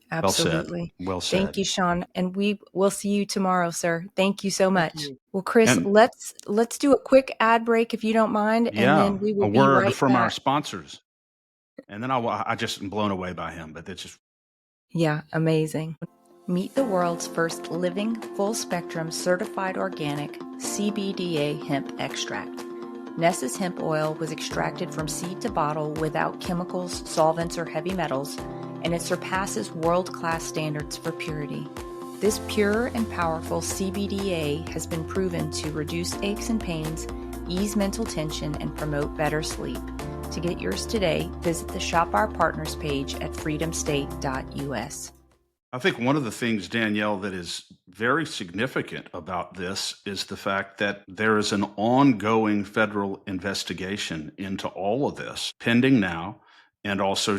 absolutely. Well said. Thank you, Shawn. And we will see you tomorrow, sir. Thank you so much. You. Well, Chris, And- let's do a quick ad break if you don't mind. Yeah, and then we will a be word right from back. our sponsors. And then I just am blown away by him, but it's just. Yeah, amazing. Meet the world's first living, full-spectrum, certified organic CBDA hemp extract. Ness's hemp oil was extracted from seed to bottle without chemicals, solvents, or heavy metals and it surpasses world-class standards for purity. This pure and powerful CBDA has been proven to reduce aches and pains, ease mental tension, and promote better sleep. To get yours today, visit the Shop Our Partners page at freedomstate.us. I think one of the things, Danielle, that is very significant about this is the fact that there is an ongoing federal investigation into all of this, pending now, and also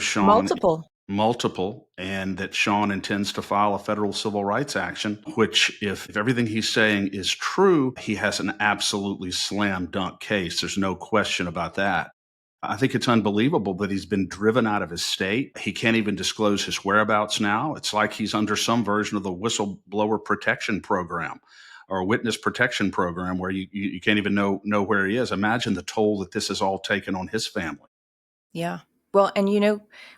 multiple, and that Shawn intends to file a federal civil rights action, which, if everything he's saying is true, he has an absolutely slam dunk case. There's no question about that. I think it's unbelievable that he's been driven out of his state. He can't even disclose his whereabouts now. It's like he's under some version of the whistleblower protection program or witness protection program where you can't even know where he is. Imagine the toll that this has all taken on his family. Yeah. Well, and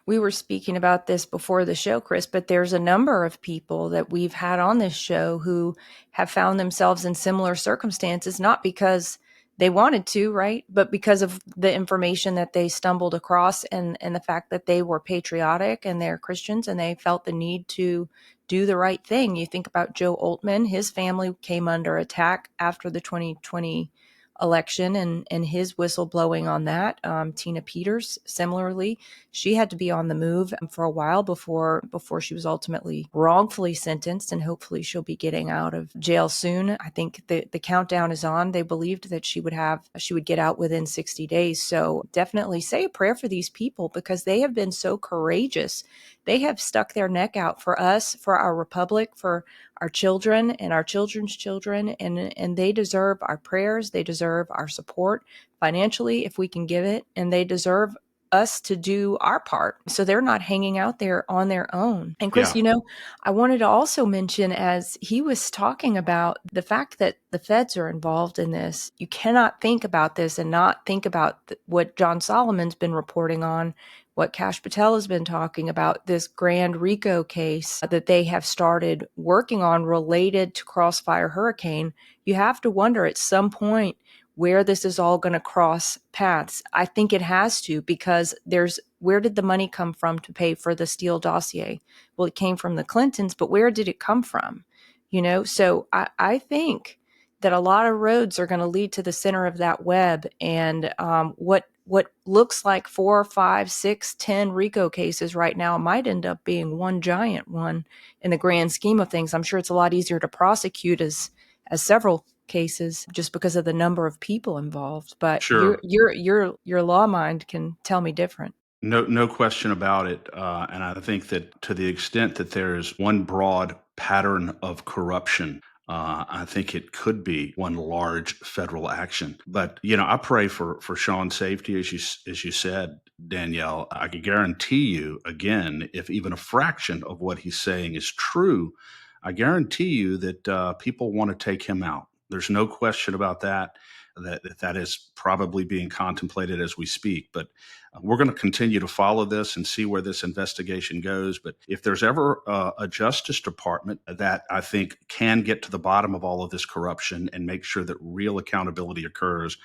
we were speaking about this before the show, Chris, but there's a number of people that we've had on this show who have found themselves in similar circumstances, not because they wanted to, right? But because of the information that they stumbled across and the fact that they were patriotic and they're Christians and they felt the need to do the right thing. You think about Joe Altman, his family came under attack after the 2020 election and his whistleblowing on that. Tina Peters, similarly, she had to be on the move for a while before she was ultimately wrongfully sentenced, and hopefully she'll be getting out of jail soon. I think the countdown is on. They believed that she would get out within 60 days. So definitely say a prayer for these people because they have been so courageous. They have stuck their neck out for us, for our republic, for our children and our children's children, and they deserve our prayers. They deserve our support financially if we can give it, and they deserve us to do our part so they're not hanging out there on their own. And Chris, I wanted to also mention, as he was talking about the fact that the feds are involved in this, you cannot think about this and not think about what John Solomon's been reporting on, what Kash Patel has been talking about, this grand RICO case that they have started working on related to Crossfire Hurricane. You have to wonder at some point where this is all going to cross paths. I think it has to, because where did the money come from to pay for the Steele dossier? Well, it came from the Clintons, but where did it come from? So I think that a lot of roads are going to lead to the center of that web, and what looks like 4, 5, 6, 10 RICO cases right now might end up being one giant one in the grand scheme of things. I'm sure it's a lot easier to prosecute as several cases just because of the number of people involved. But Sure. your law mind can tell me different. No question about it. And I think that to the extent that there is one broad pattern of corruption, I think it could be one large federal action. But, I pray for Shawn's safety, as you said, Danielle. I can guarantee you, again, if even a fraction of what he's saying is true, I guarantee you that people want to take him out. There's no question about that. That is probably being contemplated as we speak. But we're going to continue to follow this and see where this investigation goes. But if there's ever a Justice Department that I think can get to the bottom of all of this corruption and make sure that real accountability occurs,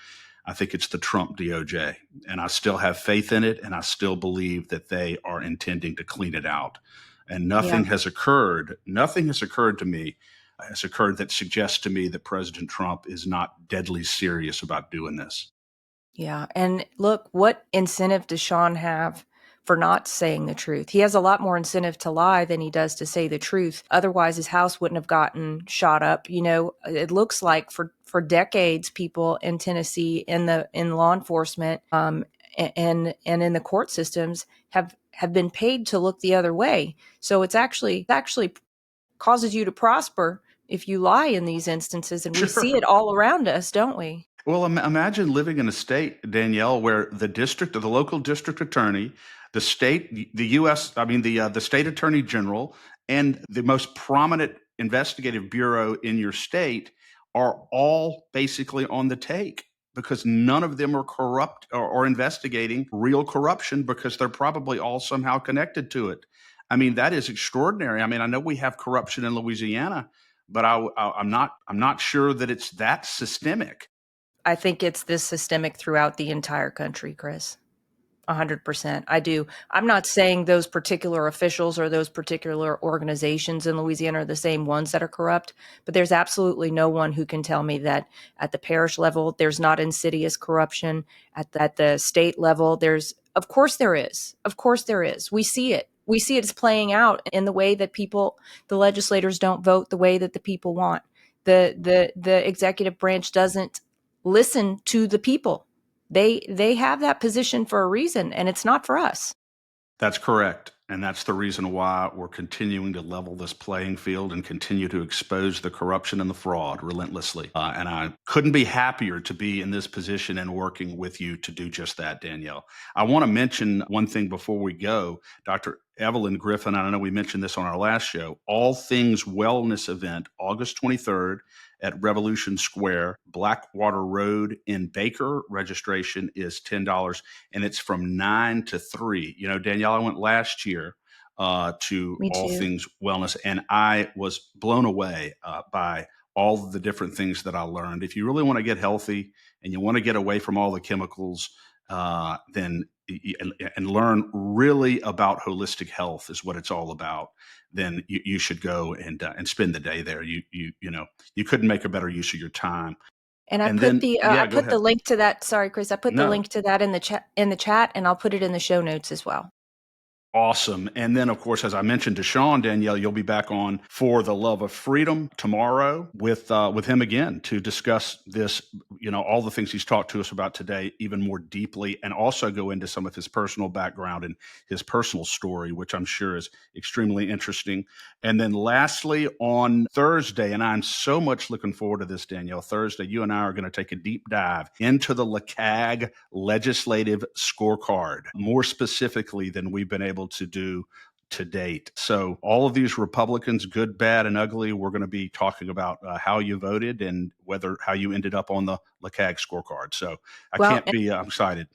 I think it's the Trump DOJ. And I still have faith in it, and I still believe that they are intending to clean it out. And nothing has occurred to me has occurred that suggests to me that President Trump is not deadly serious about doing this. Yeah. And look, what incentive does Shawn have for not saying the truth? He has a lot more incentive to lie than he does to say the truth. Otherwise, his house wouldn't have gotten shot up. It looks like for decades, people in Tennessee in law enforcement and in the court systems have been paid to look the other way. So it actually causes you to prosper if you lie in these instances. And we see it all around us, don't we? Well, imagine living in a state, Danielle, where the local district attorney, the state, the U.S., the state attorney general, and the most prominent investigative bureau in your state are all basically on the take because none of them are corrupt or investigating real corruption because they're probably all somehow connected to it. That is extraordinary. I know we have corruption in Louisiana, but I'm not sure that it's that systemic. I think it's this systemic throughout the entire country, Chris. 100%. I do. I'm not saying those particular officials or those particular organizations in Louisiana are the same ones that are corrupt, but there's absolutely no one who can tell me that at the parish level, there's not insidious corruption. At the state level, of course there is. Of course there is. We see it. We see it's playing out in the way that the legislators don't vote the way that the people want. The executive branch doesn't listen to the people. They have that position for a reason, and it's not for us. That's correct. And that's the reason why we're continuing to level this playing field and continue to expose the corruption and the fraud relentlessly. And I couldn't be happier to be in this position and working with you to do just that, Danielle. I want to mention one thing before we go. Dr. Evelyn Griffin, I know we mentioned this on our last show, All Things Wellness event, August 23rd at Revolution Square, Blackwater Road in Baker. Registration is $10, and it's from 9 to 3. You know, Danielle, I went last year to All Things Wellness, and I was blown away by all the different things that I learned. If you really want to get healthy and you want to get away from all the chemicals, then and learn really about holistic health is what it's all about, then you should go and spend the day there. You know, you couldn't make a better use of your time. And I put the link to that. Sorry, Chris. I put the link to that in the chat, and I'll put it in the show notes as well. Awesome. And then, of course, as I mentioned to Shawn, Danielle, you'll be back on For the Love of Freedom tomorrow with him again to discuss this, you know, all the things he's talked to us about today even more deeply, and also go into some of his personal background and his personal story, which I'm sure is extremely interesting. And then lastly, on Thursday, and I'm so much looking forward to this, Danielle, Thursday, you and I are going to take a deep dive into the LeCag legislative scorecard, more specifically than we've been able to do to date. So all of these Republicans, good, bad, and ugly, we're going to be talking about how you voted and how you ended up on the LeCag scorecard. So I'm excited.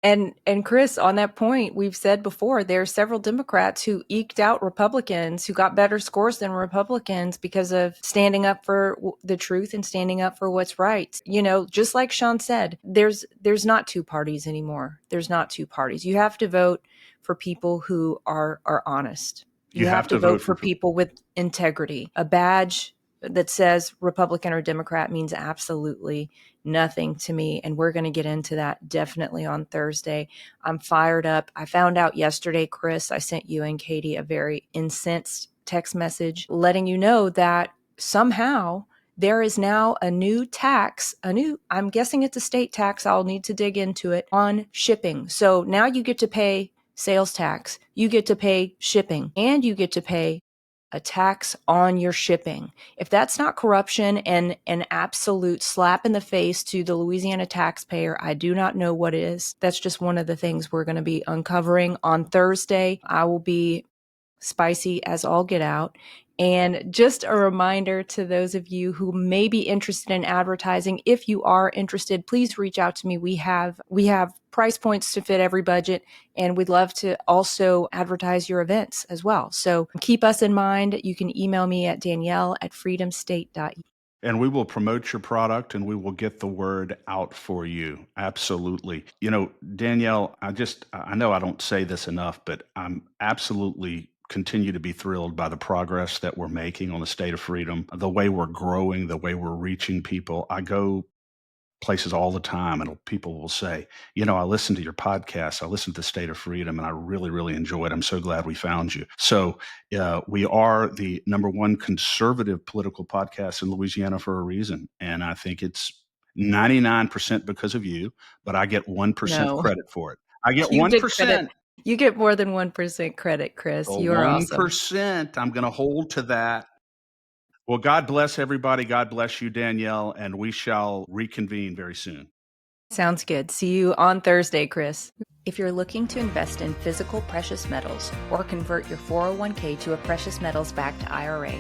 And Chris, on that point, we've said before, there are several Democrats who eked out Republicans who got better scores than Republicans because of standing up for the truth and standing up for what's right. You know, just like Shawn said, there's not two parties anymore. There's not two parties. You have to vote for people who are honest. You have to vote for people with integrity. A badge that says Republican or Democrat means absolutely nothing to me. And we're going to get into that definitely on Thursday. I'm fired up. I found out yesterday, Chris, I sent you and Katie a very incensed text message letting you know that somehow there is now a new tax, I'm guessing it's a state tax. I'll need to dig into it, on shipping. So now you get to pay sales tax, you get to pay shipping, and you get to pay a tax on your shipping. If that's not corruption and an absolute slap in the face to the Louisiana taxpayer, I do not know what is. That's just one of the things we're going to be uncovering on Thursday. I will be spicy as all get out. And just a reminder to those of you who may be interested in advertising, if you are interested, please reach out to me. We have price points to fit every budget, and we'd love to also advertise your events as well. So keep us in mind. You can email me at danielle@freedomstate.us. And we will promote your product and we will get the word out for you. Absolutely. You know, Danielle, I know I don't say this enough, but I'm absolutely continue to be thrilled by the progress that we're making on the State of Freedom, the way we're growing, the way we're reaching people. I go places all the time and people will say, you know, I listen to your podcast, I listen to the State of Freedom, and I really, really enjoy it. I'm so glad we found you. So we are the #1 conservative political podcast in Louisiana for a reason. And I think it's 99% because of you, but I get 1% credit for it. I get 1%. You get more than 1% credit, Chris. You are awesome. 1%. I'm going to hold to that. Well, God bless everybody. God bless you, Danielle, and we shall reconvene very soon. Sounds good. See you on Thursday, Chris. If you're looking to invest in physical precious metals or convert your 401k to a precious metals backed IRA,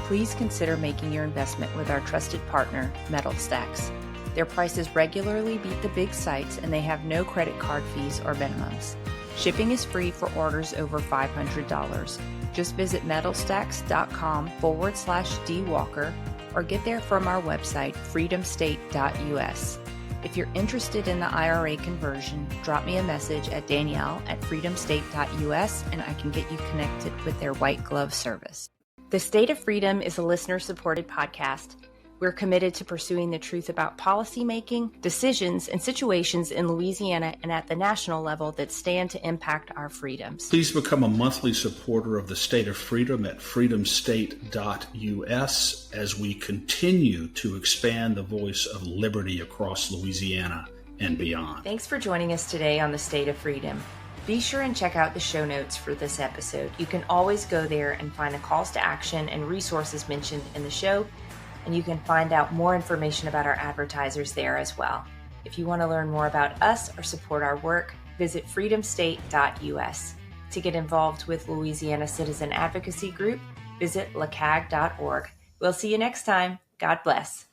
please consider making your investment with our trusted partner, Metal Stacks. Their prices regularly beat the big sites, and they have no credit card fees or minimums. Shipping is free for orders over $500. Just visit metalstacks.com/DWalker or get there from our website, freedomstate.us. If you're interested in the IRA conversion, drop me a message at Danielle at freedomstate.us and I can get you connected with their white glove service. The State of Freedom is a listener-supported podcast. We're committed to pursuing the truth about policymaking, decisions, and situations in Louisiana and at the national level that stand to impact our freedoms. Please become a monthly supporter of the State of Freedom at freedomstate.us as we continue to expand the voice of liberty across Louisiana and beyond. Thanks for joining us today on the State of Freedom. Be sure and check out the show notes for this episode. You can always go there and find the calls to action and resources mentioned in the show, and you can find out more information about our advertisers there as well. If you want to learn more about us or support our work, visit freedomstate.us. To get involved with Louisiana Citizen Advocacy Group, visit lacag.org. We'll see you next time. God bless.